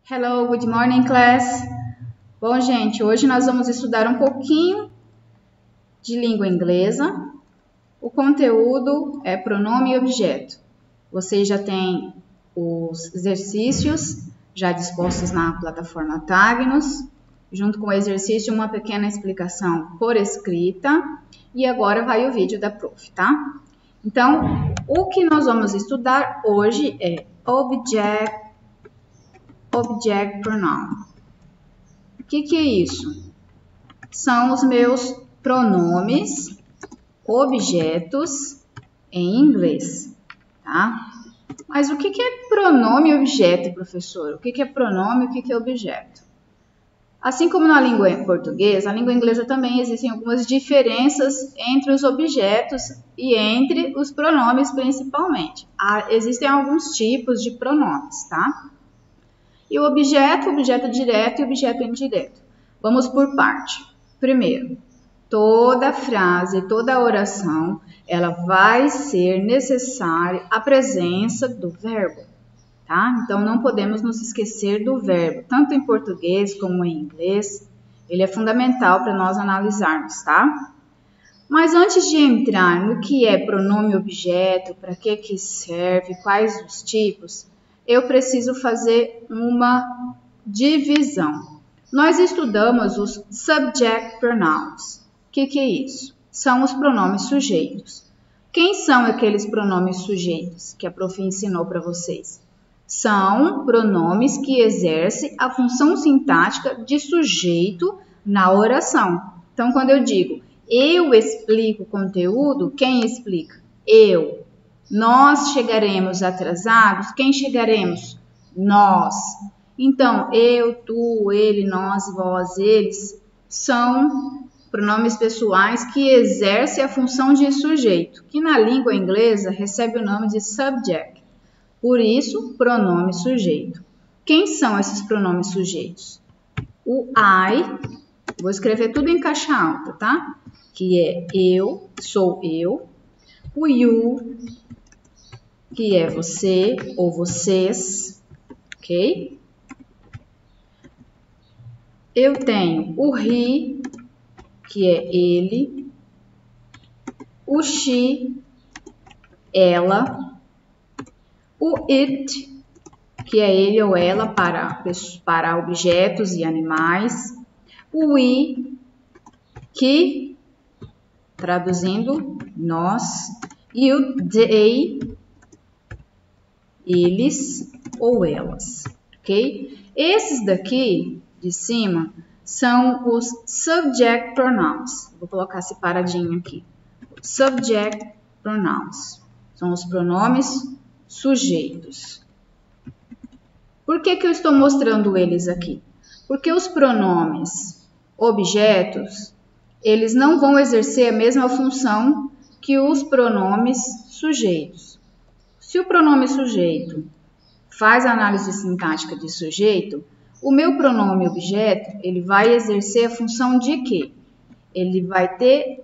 Hello, good morning, class. Bom, gente, hoje nós vamos estudar um pouquinho de língua inglesa. O conteúdo é pronome e objeto. Vocês já têm os exercícios já dispostos na plataforma Tagnos, junto com o exercício, uma pequena explicação por escrita, e agora vai o vídeo da prof, tá? Então, o que nós vamos estudar hoje é Object Pronoun. O que é isso? São os meus pronomes, objetos em inglês, tá? Mas o que é pronome e objeto, professor? O que é pronome e o que é objeto? Assim como na língua portuguesa, a língua inglesa também existem algumas diferenças entre os objetos e entre os pronomes, principalmente. Existem alguns tipos de pronomes, tá? E o objeto direto e objeto indireto. Vamos por parte. Primeiro, toda frase, toda oração, ela vai ser necessária a presença do verbo, tá? Então, não podemos nos esquecer do verbo, tanto em português como em inglês. Ele é fundamental para nós analisarmos, tá? Mas antes de entrar no que é pronome objeto, para que serve, quais os tipos, eu preciso fazer uma divisão. Nós estudamos os subject pronouns. O que é isso? São os pronomes sujeitos. Quem são aqueles pronomes sujeitos que a prof ensinou para vocês? São pronomes que exercem a função sintática de sujeito na oração. Então, quando eu digo eu explico o conteúdo, quem explica? Eu. Nós chegaremos atrasados, quem chegaremos? Nós. Então, eu, tu, ele, nós, vós, eles são pronomes pessoais que exercem a função de sujeito, que na língua inglesa recebe o nome de subject. Por isso, pronome sujeito. Quem são esses pronomes sujeitos? O I, vou escrever tudo em caixa alta, tá? Que é eu, sou eu. O you, que é você ou vocês, ok? Eu tenho o he, que é ele. O she, ela. O it, que é ele ou ela para objetos e animais. O we, que, traduzindo, nós. E o they, eles ou elas, ok? Esses daqui, de cima, são os subject pronouns. Vou colocar separadinho aqui. Subject pronouns. São os pronomes sujeitos. Por que eu estou mostrando eles aqui? Porque os pronomes objetos, eles não vão exercer a mesma função que os pronomes sujeitos. Se o pronome sujeito faz a análise sintática de sujeito, o meu pronome objeto, ele vai exercer a função de quê? Ele vai ter...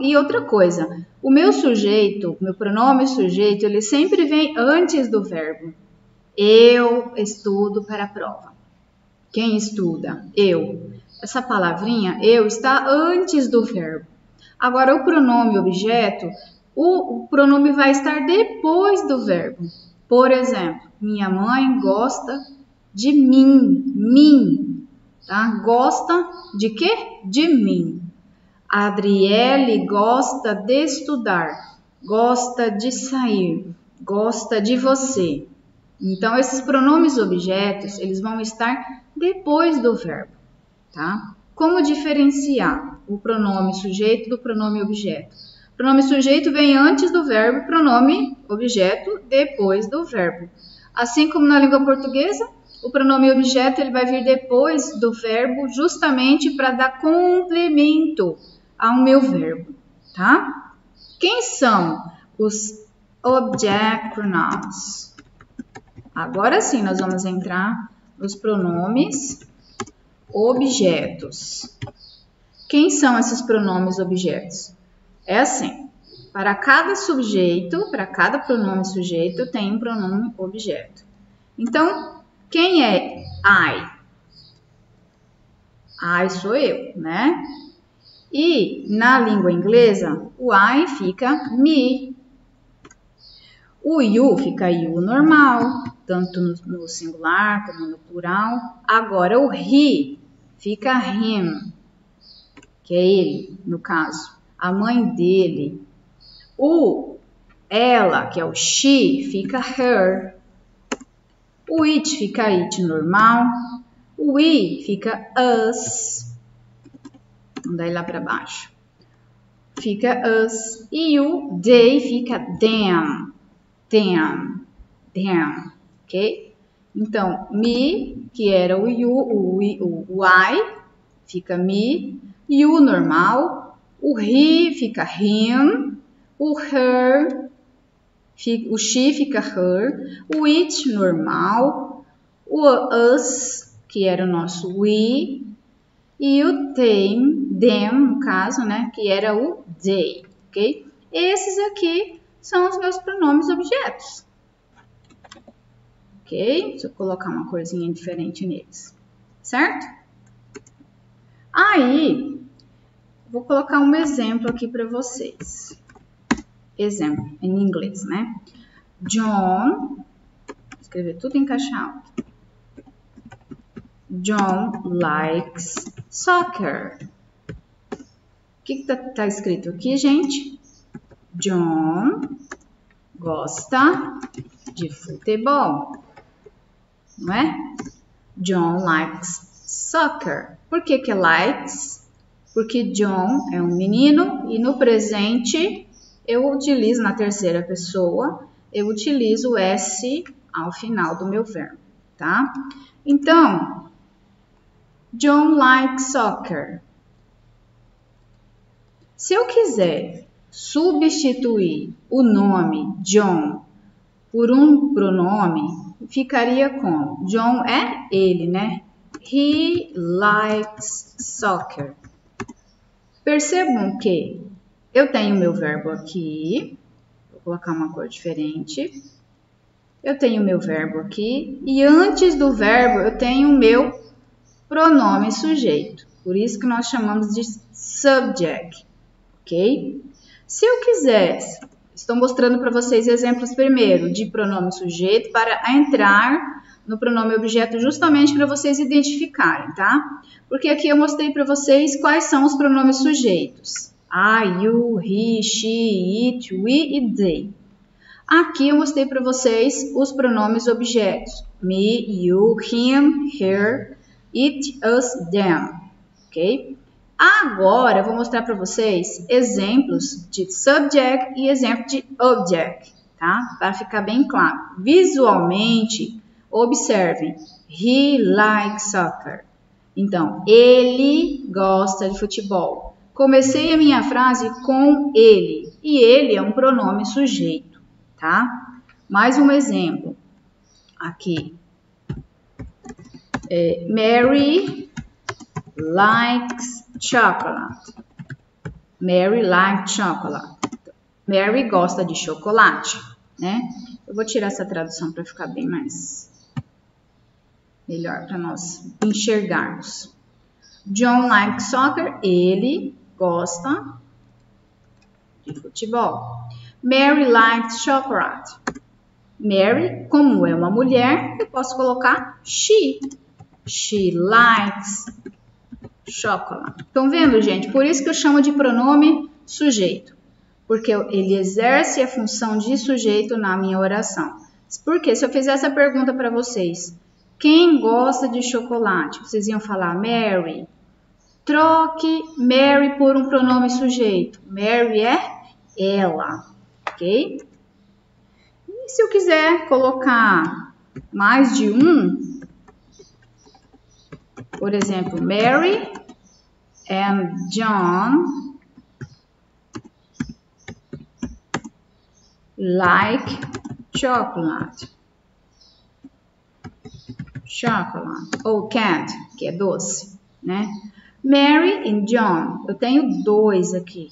E outra coisa, o meu sujeito, meu pronome sujeito, ele sempre vem antes do verbo. Eu estudo para a prova. Quem estuda? Eu. Essa palavrinha, eu, está antes do verbo. Agora, o pronome objeto, o pronome vai estar depois do verbo. Por exemplo, minha mãe gosta de mim, tá? Gosta de quê? De mim. A Adriele gosta de estudar, gosta de sair, gosta de você. Então, esses pronomes objetos, eles vão estar depois do verbo, tá? Como diferenciar o pronome sujeito do pronome objeto? O pronome sujeito vem antes do verbo, pronome objeto depois do verbo. Assim como na língua portuguesa, o pronome objeto ele vai vir depois do verbo justamente para dar complemento ao meu verbo, tá? Quem são os object pronouns? Agora sim, nós vamos entrar nos pronomes objetos. Quem são esses pronomes objetos? É assim, para cada sujeito, para cada pronome sujeito, tem um pronome objeto. Então, quem é I? I sou eu, né? E na língua inglesa, o I fica me. O you fica you normal, tanto no singular como no plural. Agora o he fica him, que é ele, no caso, a mãe dele. O ela, que é o she, fica her. O it fica it normal. O we fica us. Vamos daí lá para baixo. Fica us. E o they fica them. Them. Them. Ok? Então, me, que era o you, o I, fica me. You normal. O he fica him. O her, o she fica her. O it normal. O us, que era o nosso we. E o them, no caso, né, que era o they, ok? Esses aqui são os meus pronomes objetos, ok? Deixa eu colocar uma corzinha diferente neles, certo? Aí, vou colocar um exemplo aqui para vocês. Exemplo, em inglês, né? John, vou escrever tudo em caixa alta. John likes soccer. O que tá escrito aqui, gente? John gosta de futebol, não é? John likes soccer. Por que que é likes? Porque John é um menino e no presente eu utilizo na terceira pessoa, eu utilizo o S ao final do meu verbo, tá? Então, John likes soccer. Se eu quiser substituir o nome John por um pronome, ficaria como? John é ele, né? He likes soccer. Percebam que eu tenho meu verbo aqui, vou colocar uma cor diferente. Eu tenho meu verbo aqui e antes do verbo eu tenho o meu pronome sujeito. Por isso que nós chamamos de subject, ok? Se eu quisesse, estou mostrando para vocês exemplos primeiro de pronome sujeito para entrar no pronome objeto justamente para vocês identificarem, tá? Porque aqui eu mostrei para vocês quais são os pronomes sujeitos. I, you, he, she, it, we e they. Aqui eu mostrei para vocês os pronomes objetos. Me, you, him, her, it, us, them. Ok? Agora eu vou mostrar para vocês exemplos de subject e exemplo de object, tá? Para ficar bem claro. Visualmente, observem. He likes soccer. Então, ele gosta de futebol. Comecei a minha frase com ele. E ele é um pronome sujeito, tá? Mais um exemplo. Aqui. Mary likes chocolate. Mary likes chocolate. Mary gosta de chocolate, né? Eu vou tirar essa tradução para ficar bem mais melhor para nós enxergarmos. John likes soccer. Ele gosta de futebol. Mary likes chocolate. Mary, como é uma mulher, eu posso colocar she. She likes chocolate. Estão vendo, gente? Por isso que eu chamo de pronome sujeito. Porque ele exerce a função de sujeito na minha oração. Porque se eu fizer essa pergunta para vocês, quem gosta de chocolate? Vocês iam falar Mary. Troque Mary por um pronome sujeito. Mary é ela, ok? E se eu quiser colocar mais de um, por exemplo, Mary and John like chocolate. Chocolate ou candy, que é doce, né? Mary e John, eu tenho dois aqui,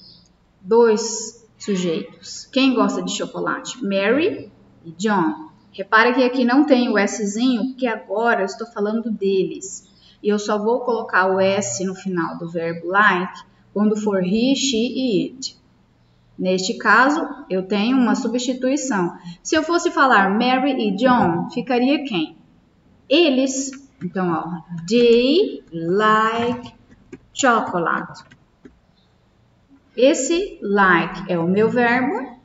dois sujeitos. Quem gosta de chocolate? Mary e John. Repara que aqui não tem o Szinho, porque agora eu estou falando deles. E eu só vou colocar o S no final do verbo like quando for he, she e it. Neste caso, eu tenho uma substituição. Se eu fosse falar Mary e John, ficaria quem? Eles. Então, ó, they like chocolate. Esse like é o meu verbo.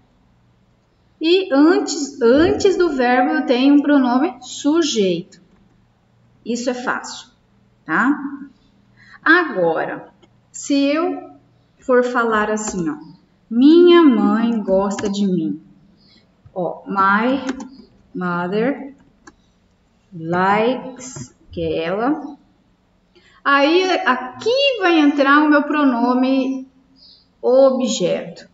E antes do verbo eu tenho um pronome sujeito. Isso é fácil, tá? Agora, se eu for falar assim, ó, minha mãe gosta de mim. Ó, my mother likes, que é ela. Aí aqui vai entrar o meu pronome objeto.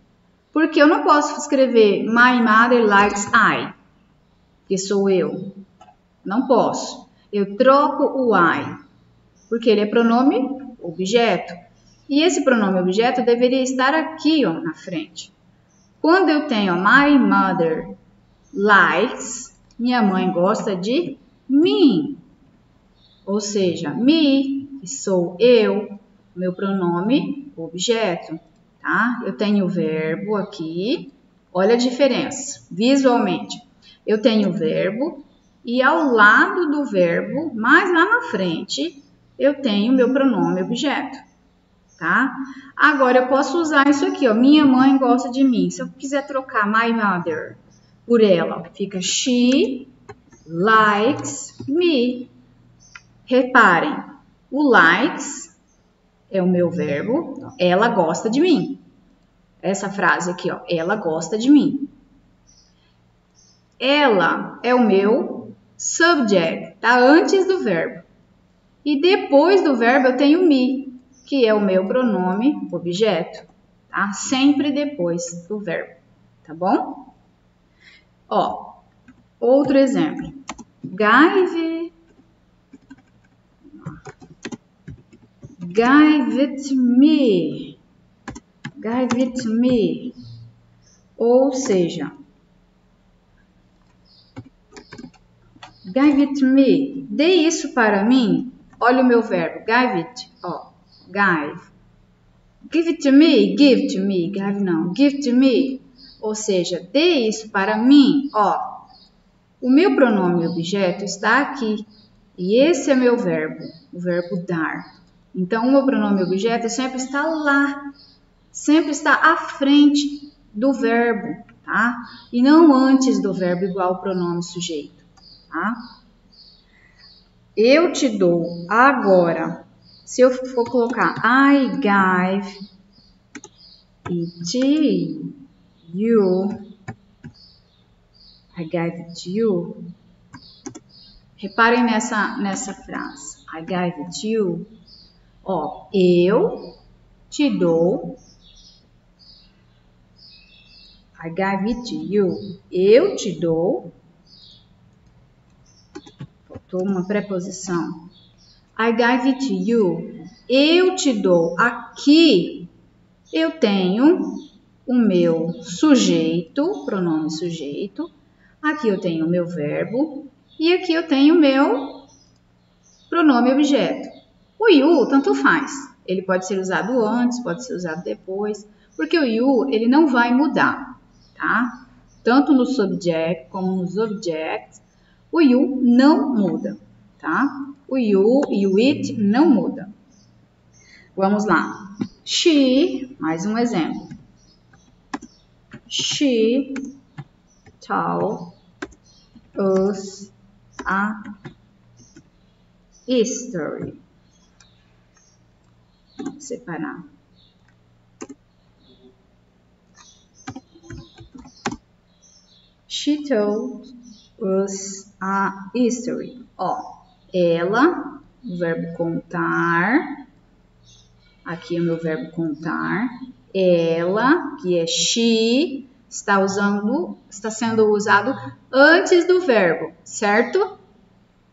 Porque eu não posso escrever my mother likes I, que sou eu. Não posso. Eu troco o I, porque ele é pronome objeto. E esse pronome objeto deveria estar aqui, ó, na frente. Quando eu tenho my mother likes, minha mãe gosta de mim. Ou seja, me, que sou eu, meu pronome objeto. Tá? Eu tenho o verbo aqui, olha a diferença, visualmente. Eu tenho o verbo e ao lado do verbo, mais lá na frente, eu tenho o meu pronome objeto. Tá? Agora, eu posso usar isso aqui, ó, minha mãe gosta de mim. Se eu quiser trocar my mother por ela, fica she likes me. Reparem, o likes é o meu verbo, ela gosta de mim. Essa frase aqui, ó, ela gosta de mim. Ela é o meu subject, tá? Antes do verbo. E depois do verbo eu tenho me, que é o meu pronome objeto, tá? Sempre depois do verbo, tá bom? Ó, outro exemplo. Give it me. Give it me. Ou seja, give it me. Dê isso para mim. Olha o meu verbo. Give it. Ó, give. Give it to me. Give to me. Give não. Give to me. Ou seja, dê isso para mim. Ó, o meu pronome objeto está aqui. E esse é meu verbo. O verbo dar. Então, o meu pronome objeto sempre está lá, sempre está à frente do verbo, tá? E não antes do verbo igual ao pronome sujeito, tá? Eu te dou agora, se eu for colocar I give it you, I give it you. Reparem nessa frase, I give it you. Ó, eu te dou, I give it to you, eu te dou, faltou uma preposição, I give it to you, eu te dou, aqui eu tenho o meu sujeito, pronome sujeito, aqui eu tenho o meu verbo e aqui eu tenho o meu pronome objeto. O you, tanto faz. Ele pode ser usado antes, pode ser usado depois, porque o you, ele não vai mudar, tá? Tanto no subject como nos objects, o you não muda, tá? O you e o it não muda. Vamos lá. She, mais um exemplo. She told us a history. Vamos separar. She told us a history. Ó, ela, o verbo contar. Aqui é o meu verbo contar. Ela, que é she, está sendo usado antes do verbo, certo?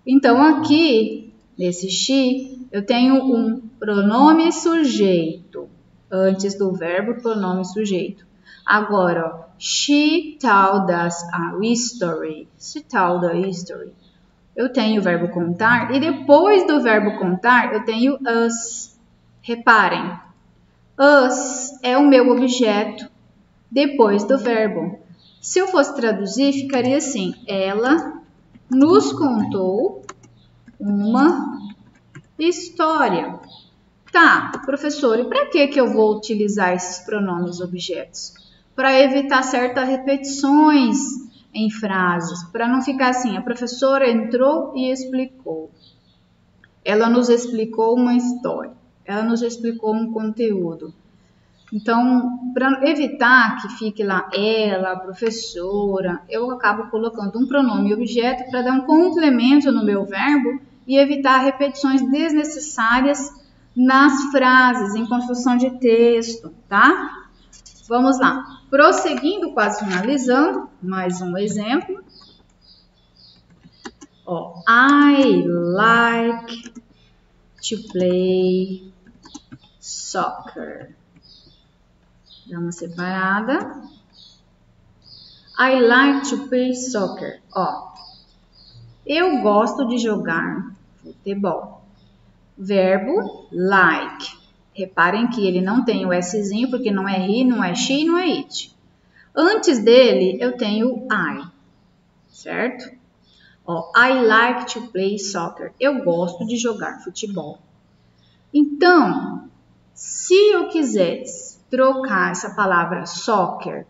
Então, aqui, nesse she, eu tenho um pronome sujeito. Antes do verbo, pronome sujeito. Agora, ó, she told us a history. She told a history. Eu tenho o verbo contar e depois do verbo contar eu tenho us. Reparem, us é o meu objeto depois do verbo. Se eu fosse traduzir, ficaria assim: ela nos contou uma história. Tá, professor, e para que eu vou utilizar esses pronomes objetos? Para evitar certas repetições em frases, para não ficar assim: a professora entrou e explicou. Ela nos explicou uma história. Ela nos explicou um conteúdo. Então, para evitar que fique lá ela, a professora, eu acabo colocando um pronome objeto para dar um complemento no meu verbo e evitar repetições desnecessárias nas frases, em construção de texto, tá? Vamos lá. Prosseguindo, quase finalizando, mais um exemplo. Ó, I like to play soccer. Dá uma separada. I like to play soccer. Ó, eu gosto de jogar futebol. Verbo like. Reparem que ele não tem o Szinho, porque não é he, não é she, não é it. Antes dele, eu tenho I, certo? Ó, I like to play soccer. Eu gosto de jogar futebol. Então, se eu quisesse trocar essa palavra soccer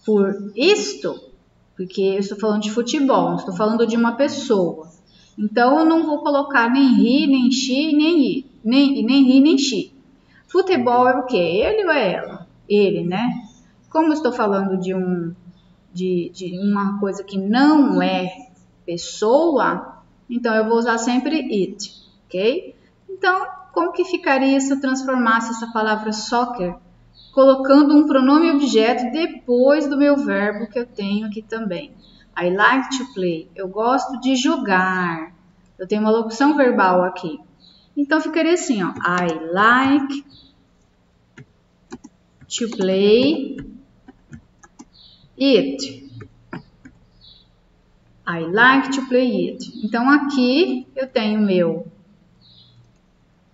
por isto, porque eu estou falando de futebol, não estou falando de uma pessoa. Então, eu não vou colocar nem he, nem she, nem it, nem he, nem she. Futebol é o quê? Ele ou é ela? Ele, né? Como eu estou falando de uma coisa que não é pessoa, então eu vou usar sempre it, ok? Então, como que ficaria se eu transformasse essa palavra soccer colocando um pronome objeto depois do meu verbo que eu tenho aqui também? I like to play. Eu gosto de jogar. Eu tenho uma locução verbal aqui. Então, ficaria assim, ó. I like to play it. I like to play it. Então, aqui eu tenho meu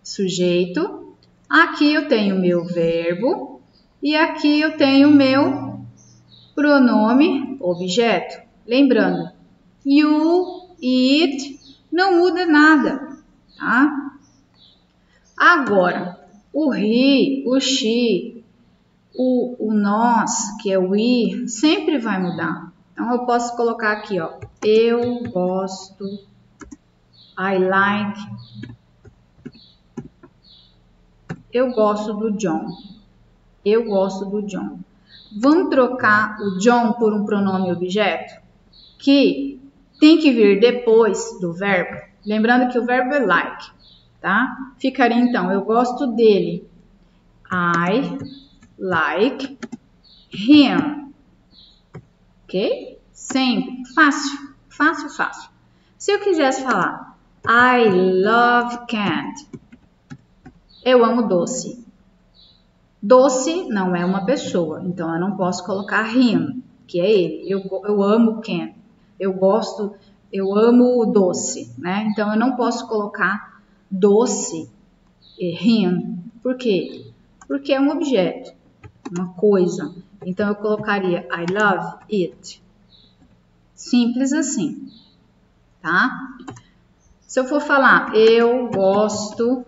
sujeito, aqui eu tenho meu verbo e aqui eu tenho meu pronome objeto. Lembrando, you, it, não muda nada, tá? Agora, o he, o she, o nós, que é o we, sempre vai mudar. Então, eu posso colocar aqui, ó, eu gosto, I like, eu gosto do John, eu gosto do John. Vamos trocar o John por um pronome objeto que tem que vir depois do verbo. Lembrando que o verbo é like, tá? Ficaria então, eu gosto dele. I like him. Ok? Sempre. Fácil, fácil, fácil. Se eu quisesse falar I love candy. Eu amo doce. Doce não é uma pessoa, então eu não posso colocar him, que é ele. Eu amo candy. Eu amo o doce, né? Então eu não posso colocar doce, him. Por quê? Porque é um objeto, uma coisa. Então eu colocaria I love it. Simples assim, tá? Se eu for falar eu gosto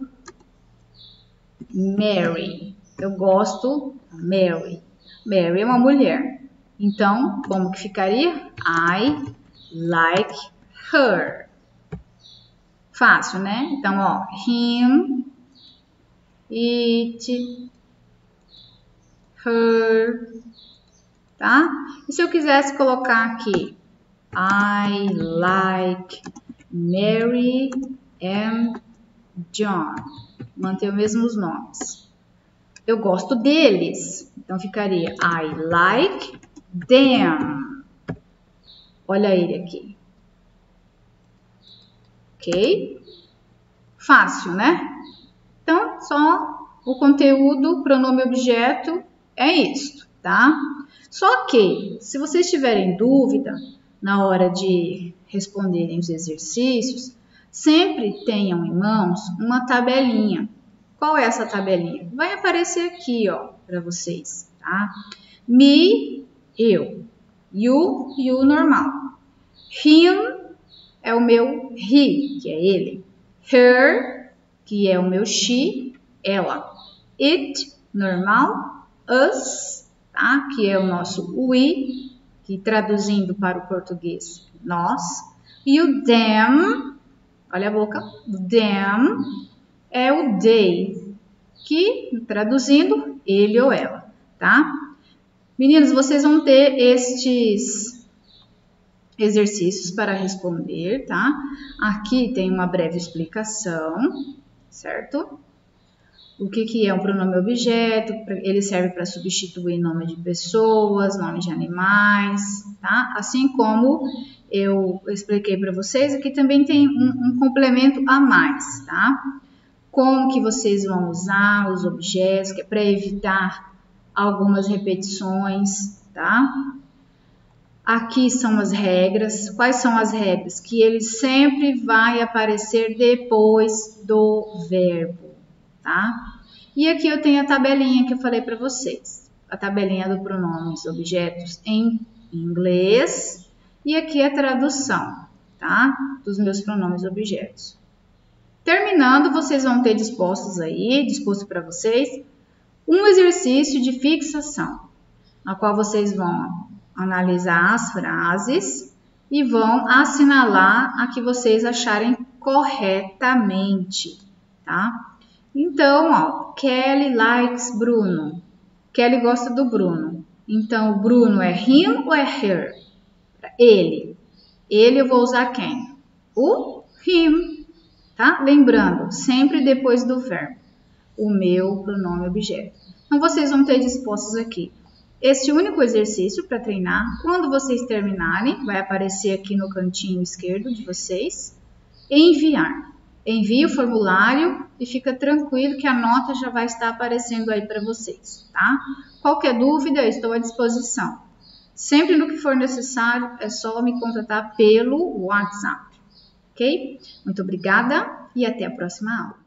Mary. Eu gosto Mary. Mary é uma mulher. Então, como que ficaria? I like her. Fácil, né? Então, ó, him, it, her, tá? E se eu quisesse colocar aqui, I like Mary and John. Manter os mesmos nomes. Eu gosto deles. Então, ficaria I like them. Olha ele aqui. Ok? Fácil, né? Então, só o conteúdo, pronome objeto, é isto. tá? Só que, se vocês tiverem dúvida na hora de responderem os exercícios, sempre tenham em mãos uma tabelinha. Qual é essa tabelinha? Vai aparecer aqui, ó, para vocês, tá? Me, eu. You normal. Him é o meu he, que é ele. Her, que é o meu she, ela. It, normal. Us, tá? Que é o nosso we, que traduzindo para o português, nós. E o them, olha a boca, them é o they, que traduzindo ele ou ela, tá? Meninos, vocês vão ter estes exercícios para responder, tá? Aqui tem uma breve explicação, certo? O que é um pronome objeto? Ele serve para substituir nome de pessoas, nome de animais, tá? Assim como eu expliquei para vocês, aqui também tem um complemento a mais, tá? Como que vocês vão usar os objetos, que é para evitar algumas repetições, tá? Aqui são as regras. Quais são as regras? Que ele sempre vai aparecer depois do verbo, tá? E aqui eu tenho a tabelinha que eu falei para vocês. A tabelinha do pronomes objetos em inglês. E aqui a tradução, tá? Dos meus pronomes objetos. Terminando, vocês vão ter disposto para vocês, um exercício de fixação, na qual vocês vão analisar as frases e vão assinalar a que vocês acharem corretamente, tá? Então, ó, Kelly likes Bruno. Kelly gosta do Bruno. Então, o Bruno é him ou é her? Ele. Ele eu vou usar quem? O him, tá? Lembrando, sempre depois do verbo. O meu pronome objeto. Então, vocês vão ter dispostos aqui este único exercício para treinar. Quando vocês terminarem, vai aparecer aqui no cantinho esquerdo de vocês, enviar. Envie o formulário e fica tranquilo que a nota já vai estar aparecendo aí para vocês, tá? Qualquer dúvida, eu estou à disposição. Sempre no que for necessário, é só me contatar pelo WhatsApp, ok? Muito obrigada e até a próxima aula.